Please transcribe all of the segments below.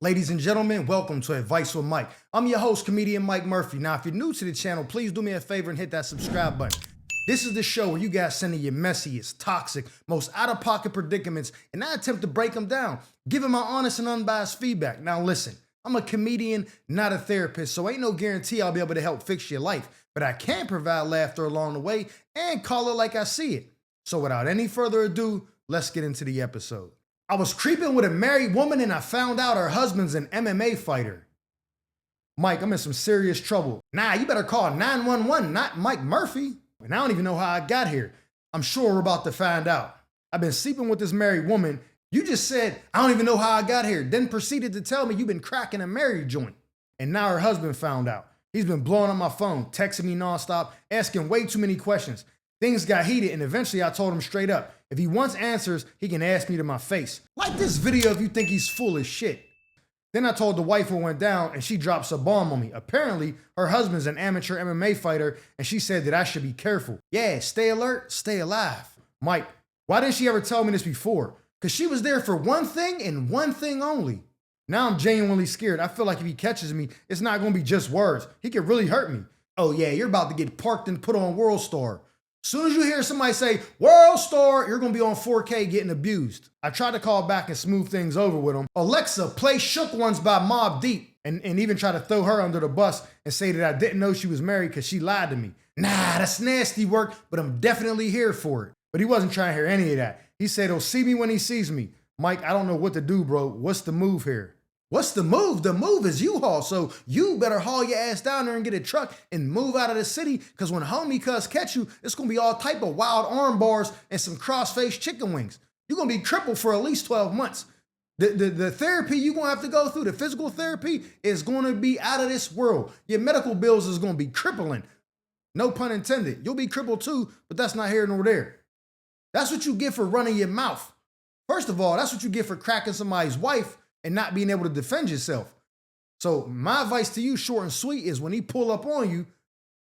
Ladies and gentlemen, welcome to Advice with Mike. I'm your host, comedian Mike Murphy. Now, if you're new to the channel, please do me a favor and hit that subscribe button. This is the show where you guys send in your messiest, toxic, most out-of-pocket predicaments, and I attempt to break them down, giving my honest and unbiased feedback. Now, listen, I'm a comedian, not a therapist, so ain't no guarantee I'll be able to help fix your life, but I can provide laughter along the way and call it like I see it. So without any further ado, let's get into the episode. I was creeping with a married woman and I found out her husband's an MMA fighter. Mike, I'm in some serious trouble. Nah, you better call 911, not Mike Murphy. And I don't even know how I got here. I'm sure we're about to find out. I've been sleeping with this married woman. You just said, I don't even know how I got here, then proceeded to tell me you've been cracking a married joint. And now her husband found out. He's been blowing up my phone, texting me nonstop, asking way too many questions. Things got heated and eventually I told him straight up, if he wants answers, he can ask me to my face. Like this video if you think he's full of shit. Then I told the wife what went down and she drops a bomb on me. Apparently, her husband's an amateur MMA fighter and she said that I should be careful. Yeah, stay alert, stay alive. Mike, why didn't she ever tell me this before? Because she was there for one thing and one thing only. Now I'm genuinely scared. I feel like if he catches me, it's not going to be just words. He could really hurt me. Oh yeah, you're about to get parked and put on World Star. Soon as you hear somebody say, World Star, you're going to be on 4K getting abused. I tried to call back and smooth things over with him. Alexa, play Shook Ones by Mobb Deep. And even try to throw her under the bus and say that I didn't know she was married because she lied to me. Nah, that's nasty work, but I'm definitely here for it. But he wasn't trying to hear any of that. He said he'll see me when he sees me. Mike, I don't know what to do, bro. What's the move here? What's the move? The move is U-Haul, so you better haul your ass down there and get a truck and move out of the city, because when homie cuz catch you, it's going to be all type of wild arm bars and some cross-faced chicken wings. You're going to be crippled for at least 12 months. The therapy you're going to have to go through, the physical therapy, is going to be out of this world. Your medical bills is going to be crippling. No pun intended. You'll be crippled too, but that's not here nor there. That's what you get for running your mouth. First of all, that's what you get for cracking somebody's wife and not being able to defend yourself. So my advice to you, short and sweet, is when he pull up on you,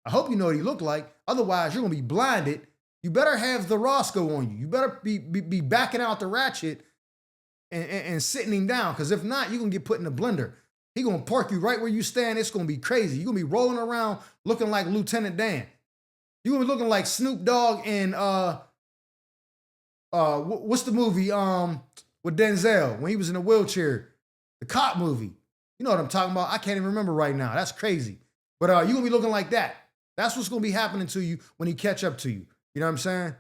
I hope you know what he look like. Otherwise, you're going to be blinded. You better have the Roscoe on you. You better be backing out the ratchet and sitting him down, because if not, you're going to get put in a blender. He going to park you right where you stand. It's going to be crazy. You're going to be rolling around looking like Lieutenant Dan. You're going to be looking like Snoop Dogg in, what's the movie with Denzel when he was in a wheelchair? The cop movie. You know what I'm talking about? I can't even remember right now. That's crazy. But you're going to be looking like that. That's what's going to be happening to you when he catch up to you. You know what I'm saying?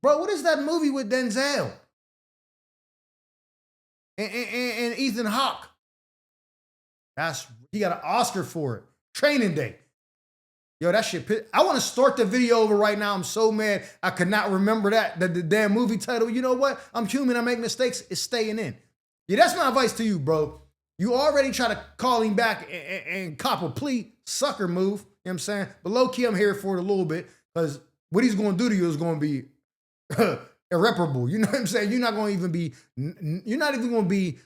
Bro, what is that movie with Denzel? And Ethan Hawke. He got an Oscar for it. Training Day. Yo, that shit. I want to start the video over right now. I'm so mad I could not remember the damn movie title. You know what? I'm human. I make mistakes. It's staying in. Yeah, that's my advice to you, bro. You already try to call him back and cop a plea. Sucker move. You know what I'm saying? But low-key, I'm here for it a little bit, because what he's going to do to you is going to be irreparable. You know what I'm saying? You're not even going to be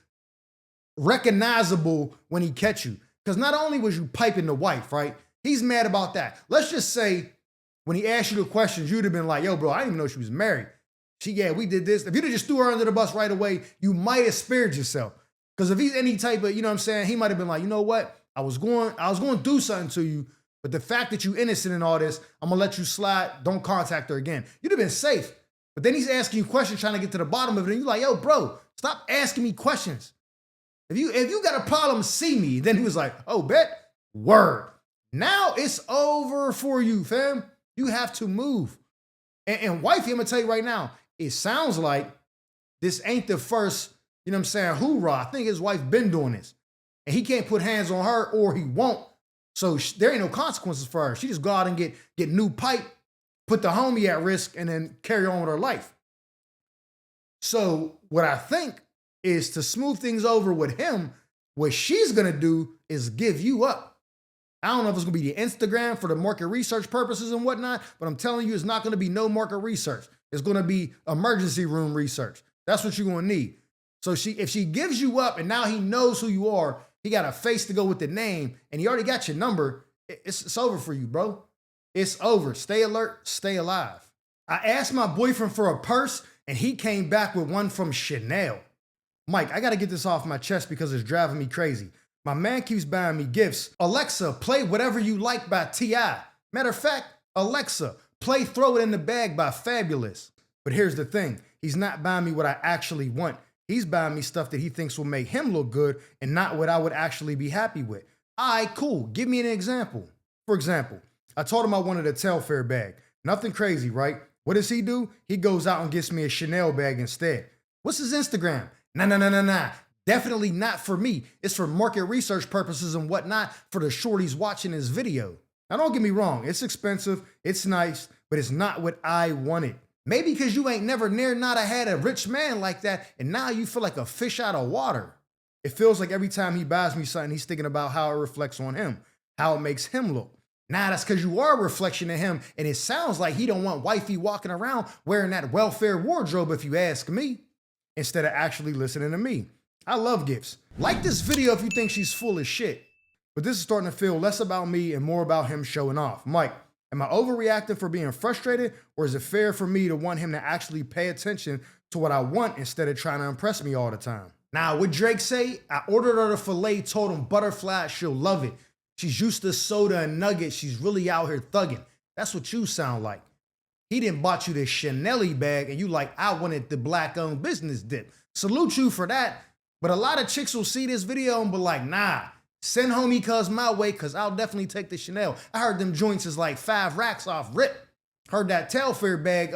recognizable when he catch you. Because not only was you piping the wife, right? He's mad about that. Let's just say when he asked you the questions, you'd have been like, yo, bro, I didn't even know she was married. We did this. If you'd have just threw her under the bus right away, you might have spared yourself. Because if he's any type of, you know what I'm saying, he might have been like, you know what? I was going to do something to you, but the fact that you innocent in all this, I'm going to let you slide. Don't contact her again. You'd have been safe. But then he's asking you questions, trying to get to the bottom of it. And you're like, yo, bro, stop asking me questions. If you got a problem, see me. Then he was like, oh, bet? Word. Now it's over for you, fam. You have to move. And wifey, I'm going to tell you right now, it sounds like this ain't the first, you know what I'm saying, hoorah. I think his wife been doing this. And he can't put hands on her, or he won't. So there ain't no consequences for her. She just go out and get new pipe, put the homie at risk, and then carry on with her life. So what I think is, to smooth things over with him, what she's going to do is give you up. I don't know if it's going to be the Instagram for the market research purposes and whatnot, but I'm telling you, it's not going to be no market research. It's going to be emergency room research. That's what you're going to need. So if she gives you up and now he knows who you are, he got a face to go with the name, and he already got your number, it's over for you, bro. It's over. Stay alert. Stay alive. I asked my boyfriend for a purse, and he came back with one from Chanel. Mike, I gotta get this off my chest because it's driving me crazy. My man keeps buying me gifts. Alexa, play Whatever You Like by T.I. Matter of fact, Alexa, play Throw It in the Bag by Fabulous. But here's the thing, he's not buying me what I actually want. He's buying me stuff that he thinks will make him look good and not what I would actually be happy with. All right, cool. Give me an example. For example, I told him I wanted a Telfair bag. Nothing crazy, right? What does he do? He goes out and gets me a Chanel bag instead. What's his Instagram? Nah. Definitely not for me. It's for market research purposes and whatnot for the shorties watching this video. Now, don't get me wrong. It's expensive. It's nice, but it's not what I wanted. Maybe because you ain't never near not had a rich man like that, and now you feel like a fish out of water. It feels like every time he buys me something, he's thinking about how it reflects on him, how it makes him look. Nah, that's because you are a reflection of him, and it sounds like he don't want wifey walking around wearing that welfare wardrobe, if you ask me, instead of actually listening to me. I love gifts. Like this video if you think she's full of shit. But this is starting to feel less about me and more about him showing off. Mike, am I overreacting for being frustrated, or is it fair for me to want him to actually pay attention to what I want instead of trying to impress me all the time? Now, what Drake say? I ordered her the filet, told him butterfly, she'll love it. She's used to soda and nuggets. She's really out here thugging. That's what you sound like. He didn't bought you the Chanel bag and you like, I wanted the black-owned business dip. Salute you for that. But a lot of chicks will see this video and be like, nah, send homie cuz my way because I'll definitely take the Chanel. I heard them joints is like 5 racks off rip. Heard that Telfair bag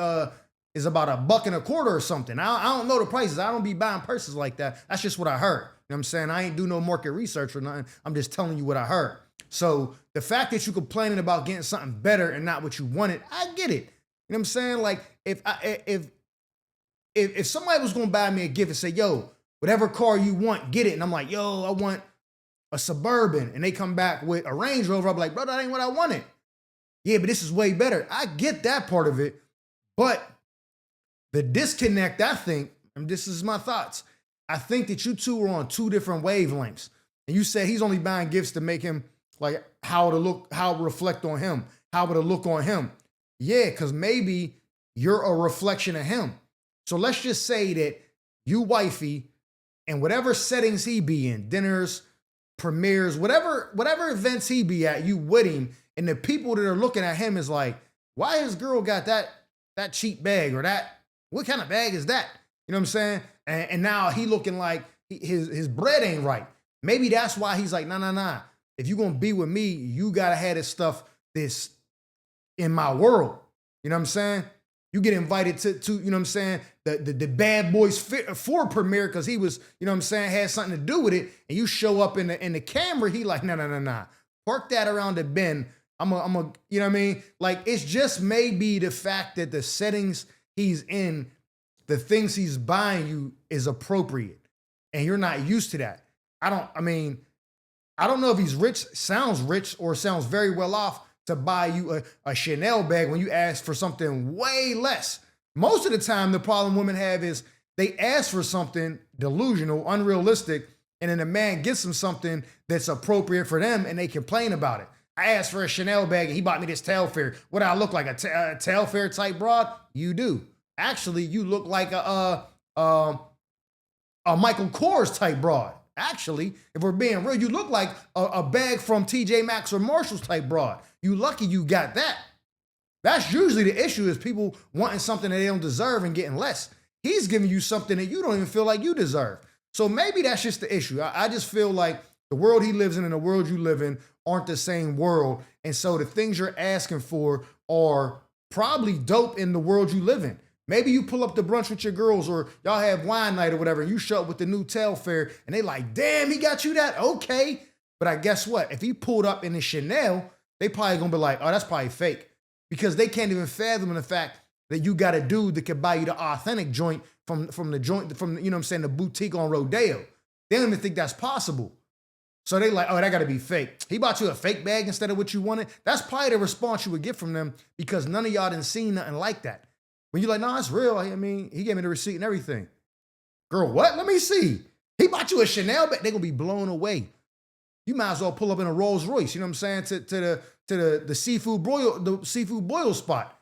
is about $1.25 or something. I don't know the prices. I don't be buying purses like that. That's just what I heard. You know what I'm saying? I ain't do no market research or nothing. I'm just telling you what I heard. So the fact that you complaining about getting something better and not what you wanted, I get it. You know what I'm saying? Like if somebody was gonna buy me a gift and say, yo, whatever car you want, get it. And I'm like, yo, I want a Suburban. And they come back with a Range Rover. I'm like, bro, that ain't what I wanted. Yeah, but this is way better. I get that part of it. But the disconnect, I think, and this is my thoughts, I think that you two are on 2 different wavelengths. And you said he's only buying gifts to make him like how it reflect on him, how would it look on him. Yeah, because maybe you're a reflection of him. So let's just say that you wifey and whatever settings he be in, dinners, premieres, whatever events he be at, you with him, and the people that are looking at him is like, why his girl got that cheap bag, or that, what kind of bag is that? You know what I'm saying? And now he looking like his bread ain't right. Maybe that's why he's like, nah. If you're gonna be with me, you gotta have this stuff that's in my world. You know what I'm saying? You get invited to you know what I'm saying, the Bad Boys 4 premiere because he was, you know what I'm saying, had something to do with it, and you show up in the camera, he like, nah. Park that around the bend. I'm a, you know what I mean? Like, it's just maybe the fact that the settings he's in, the things he's buying you is appropriate, and you're not used to that. I don't know if he's rich or sounds very well off to buy you a Chanel bag when you ask for something way less. Most of the time, the problem women have is they ask for something delusional, unrealistic, and then the man gets them something that's appropriate for them and they complain about it. I asked for a Chanel bag and he bought me this Telfair. What do I look like, a Telfair type broad? You do. Actually, you look like a Michael Kors type broad. Actually, if we're being real, you look like a bag from TJ Maxx or Marshalls type broad. You lucky you got that. That's usually the issue, is people wanting something that they don't deserve and getting less. He's giving you something that you don't even feel like you deserve. So maybe that's just the issue. I just feel like the world he lives in and the world you live in aren't the same world. And so the things you're asking for are probably dope in the world you live in. Maybe you pull up to brunch with your girls, or y'all have wine night or whatever, and you show up with the new Telfair and they like, damn, he got you that? Okay. But I guess what? If he pulled up in the Chanel, they probably gonna be like, oh, that's probably fake. Because they can't even fathom the fact that you got a dude that could buy you the authentic joint from the joint, from, you know what I'm saying, the boutique on Rodeo. They don't even think that's possible. So they like, oh, that gotta be fake. He bought you a fake bag instead of what you wanted. That's probably the response you would get from them, because none of y'all done seen nothing like that. When you're like, no, it's real. I mean, he gave me the receipt and everything. Girl, what? Let me see. He bought you a Chanel bag. They're gonna be blown away. You might as well pull up in a Rolls Royce, you know what I'm saying, to the seafood boil spot.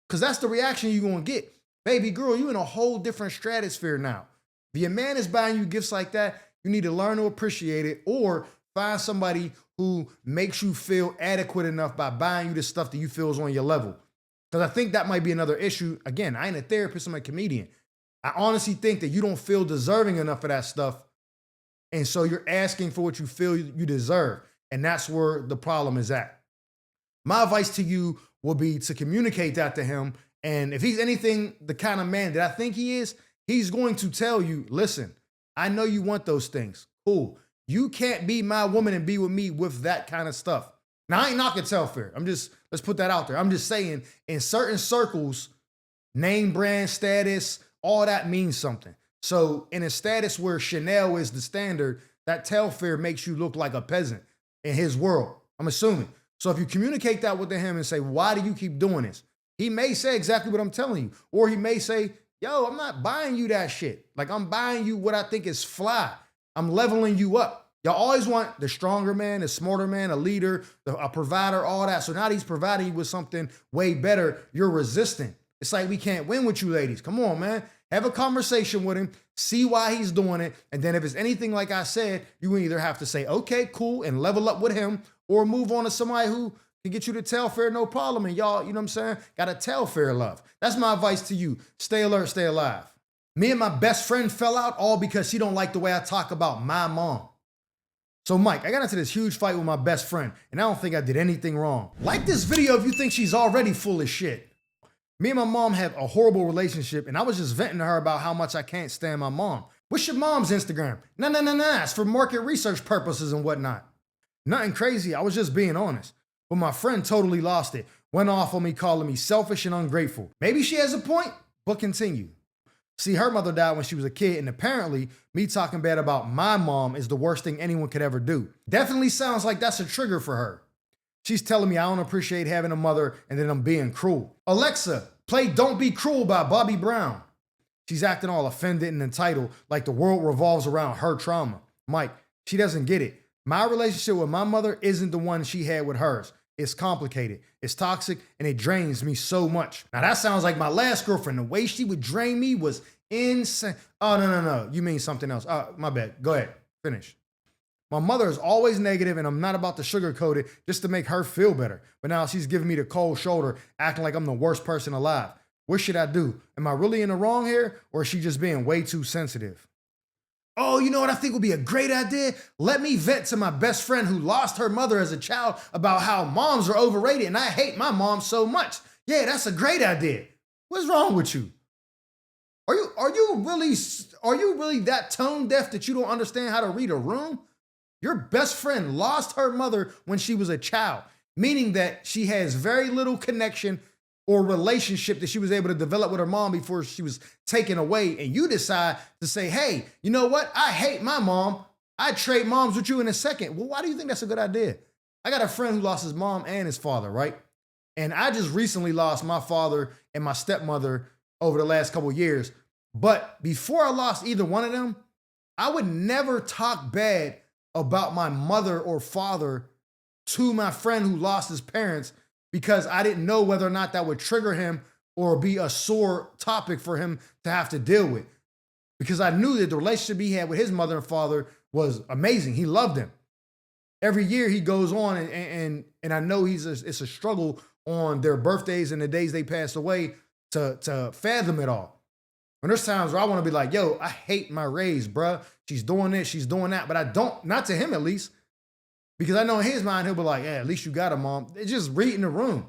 Cause that's the reaction you're gonna get. Baby girl, you in a whole different stratosphere now. If your man is buying you gifts like that, you need to learn to appreciate it or find somebody who makes you feel adequate enough by buying you the stuff that you feel is on your level. Because I think that might be another issue. Again, I ain't a therapist, I'm a comedian. I honestly think that you don't feel deserving enough of that stuff. And so you're asking for what you feel you deserve. And that's where the problem is at. My advice to you will be to communicate that to him. And if he's anything the kind of man that I think he is, he's going to tell you, listen, I know you want those things. Cool. You can't be my woman and be with me with that kind of stuff. Now, I ain't knocking Telfair. Let's put that out there. I'm just saying in certain circles, name brand status, all that means something. So in a status where Chanel is the standard, that Telfair makes you look like a peasant in his world, I'm assuming. So if you communicate that with him and say, why do you keep doing this? He may say exactly what I'm telling you. Or he may say, yo, I'm not buying you that shit. Like, I'm buying you what I think is fly. I'm leveling you up. Y'all always want the stronger man, the smarter man, a leader, a provider, all that. So now he's providing you with something way better. You're resistant. It's like we can't win with you ladies. Come on, man. Have a conversation with him. See why he's doing it. And then if it's anything like I said, you either have to say, okay, cool, and level up with him, or move on to somebody who can get you to Telfair, no problem. And y'all, you know what I'm saying? Got to Telfair love. That's my advice to you. Stay alert, stay alive. Me and my best friend fell out all because she don't like the way I talk about my mom. So Mike, I got into this huge fight with my best friend, and I don't think I did anything wrong. Like this video if you think she's already full of shit. Me and my mom have a horrible relationship, and I was just venting to her about how much I can't stand my mom. What's your mom's Instagram? Nah, it's for market research purposes and whatnot. Nothing crazy, I was just being honest. But my friend totally lost it. Went off on me calling me selfish and ungrateful. Maybe she has a point, but continue. See, her mother died when she was a kid, and apparently me talking bad about my mom is the worst thing anyone could ever do. Definitely sounds like that's a trigger for her. She's telling me I don't appreciate having a mother and then I'm being cruel. Alexa, play Don't Be Cruel by Bobby Brown. She's acting all offended and entitled like the world revolves around her trauma. Mike, she doesn't get it. My relationship with my mother isn't the one she had with hers. It's complicated, it's toxic, and it drains me so much. Now that sounds like my last girlfriend. The way she would drain me was insane. Oh, no. You mean something else. My bad. Go ahead. Finish. My mother is always negative, and I'm not about to sugarcoat it just to make her feel better. But now she's giving me the cold shoulder, acting like I'm the worst person alive. What should I do? Am I really in the wrong here, or is she just being way too sensitive? Oh, you know what I think would be a great idea? Let me vent to my best friend who lost her mother as a child about how moms are overrated and I hate my mom so much. Yeah, that's a great idea. What's wrong with you? Are you really that tone deaf that you don't understand how to read a room? Your best friend lost her mother when she was a child, meaning that she has very little connection or relationship that she was able to develop with her mom before she was taken away. And you decide to say, hey, you know what? I hate my mom. I'd trade moms with you in a second. Well, why do you think that's a good idea? I got a friend who lost his mom and his father, right? And I just recently lost my father and my stepmother over the last couple of years. But before I lost either one of them, I would never talk bad about my mother or father to my friend who lost his parents because I didn't know whether or not that would trigger him or be a sore topic for him to have to deal with. Because I knew that the relationship he had with his mother and father was amazing. He loved them. Every year he goes on and I know it's a struggle on their birthdays and the days they pass away to fathom it all. And there's times where I want to be like, yo, I hate my raise, bruh. She's doing this, she's doing that. But I don't, not to him at least. Because I know in his mind, he'll be like, yeah, at least you got a mom. It's just reading the room.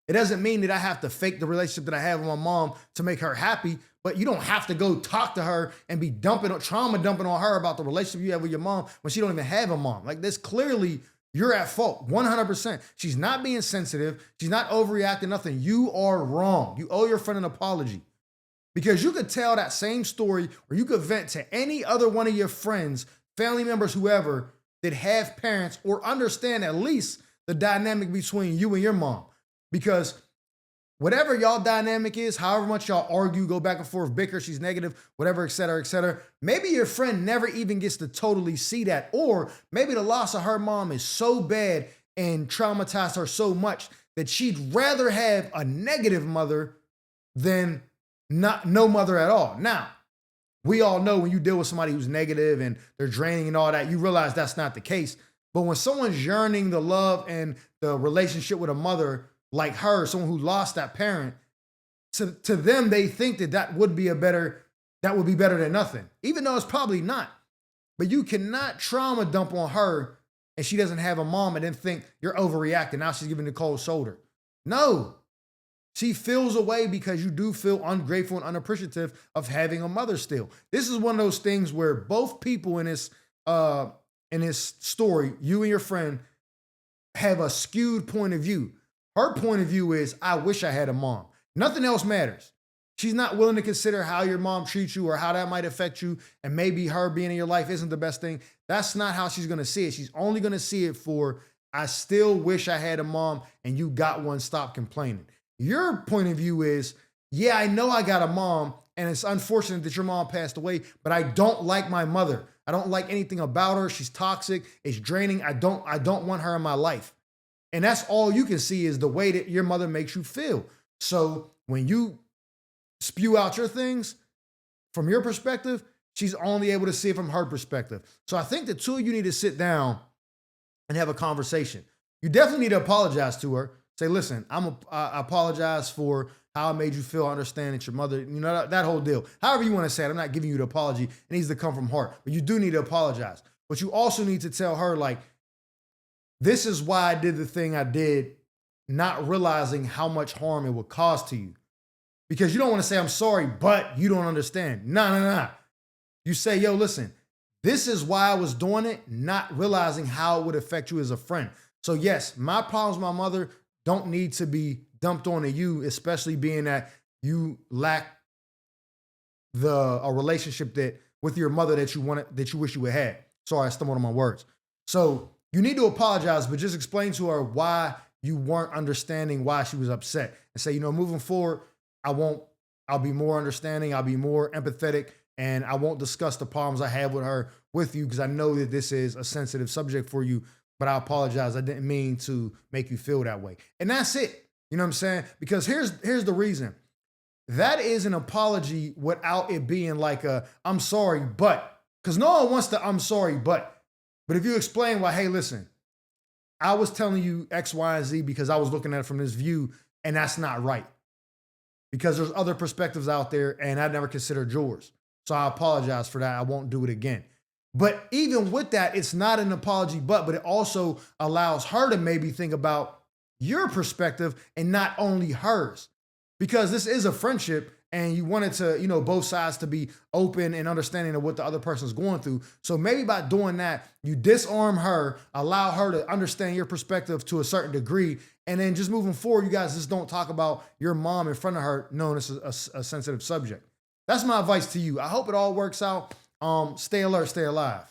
It doesn't mean that I have to fake the relationship that I have with my mom to make her happy, but you don't have to go talk to her and be trauma dumping on her about the relationship you have with your mom when she don't even have a mom. Like this, clearly you're at fault, 100%. She's not being sensitive. She's not overreacting, nothing. You are wrong. You owe your friend an apology. Because you could tell that same story or you could vent to any other one of your friends, family members, whoever, that have parents or understand at least the dynamic between you and your mom. Because whatever y'all dynamic is, however much y'all argue, go back and forth, bicker, she's negative, whatever, et cetera, maybe your friend never even gets to totally see that. Or maybe the loss of her mom is so bad and traumatized her so much that she'd rather have a negative mother than no mother at all. Now, We all know when you deal with somebody who's negative and they're draining and all that, you realize that's not the case. But when someone's yearning the love and the relationship with a mother like her, someone who lost that parent, to them, they think that would be better than nothing, even though it's probably not. But you cannot trauma dump on her and she doesn't have a mom and then think you're overreacting. Now she's giving the cold shoulder. No, she feels away because you do feel ungrateful and unappreciative of having a mother still. This is one of those things where both people in this story, you and your friend, have a skewed point of view. Her point of view is, I wish I had a mom. Nothing else matters. She's not willing to consider how your mom treats you or how that might affect you, and maybe her being in your life isn't the best thing. That's not how she's going to see it. She's only going to see it for, I still wish I had a mom and you got one, stop complaining. Your point of view is, yeah, I know I got a mom and it's unfortunate that your mom passed away, but I don't like my mother. I don't like anything about her. She's toxic. It's draining. I don't want her in my life. And that's all you can see is the way that your mother makes you feel. So when you spew out your things from your perspective, she's only able to see it from her perspective. So I think the two of you need to sit down and have a conversation. You definitely need to apologize to her. Say, listen, I apologize for how I made you feel. I understand that your mother, you know, that whole deal. However you want to say it, I'm not giving you the apology. It needs to come from heart. But you do need to apologize. But you also need to tell her, like, this is why I did the thing I did, not realizing how much harm it would cause to you. Because you don't want to say, I'm sorry, but you don't understand. No. You say, yo, listen, this is why I was doing it, not realizing how it would affect you as a friend. So yes, my problems with my mother don't need to be dumped onto you, especially being that you lack a relationship with your mother that you wish you had had. Sorry, I stumbled on my words. So you need to apologize, but just explain to her why you weren't understanding why she was upset. And say, you know, moving forward, I'll be more understanding, I'll be more empathetic, and I won't discuss the problems I have with you because I know that this is a sensitive subject for you, but I apologize. I didn't mean to make you feel that way. And that's it. You know what I'm saying? Because here's the reason. That is an apology without it being like I'm sorry, but, because no one wants to I'm sorry, but if you explain why, hey, listen, I was telling you X, Y, and Z because I was looking at it from this view, and that's not right. Because there's other perspectives out there, and I never considered yours. So I apologize for that. I won't do it again. But even with that, it's not an apology, but it also allows her to maybe think about your perspective and not only hers. Because this is a friendship, and you wanted to, you know, both sides to be open and understanding of what the other person's going through. So maybe by doing that, you disarm her, allow her to understand your perspective to a certain degree, and then just moving forward, you guys just don't talk about your mom in front of her, knowing it's a sensitive subject. That's my advice to you. I hope it all works out. Stay alert, stay alive.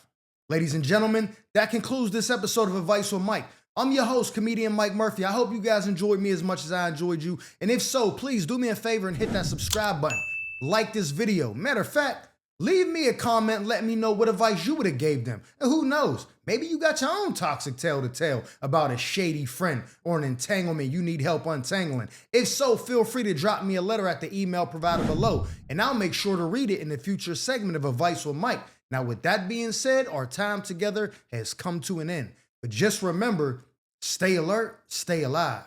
Ladies and gentlemen, that concludes this episode of Advice with Mike. I'm your host, comedian Mike Murphy. I hope you guys enjoyed me as much as I enjoyed you. And if so, please do me a favor and hit that subscribe button. Like this video. Matter of fact, leave me a comment and let me know what advice you would have gave them. And who knows, maybe you got your own toxic tale to tell about a shady friend or an entanglement you need help untangling. If so, feel free to drop me a letter at the email provided below, and I'll make sure to read it in the future segment of Advice with Mike. Now, with that being said, our time together has come to an end. But just remember, stay alert, stay alive.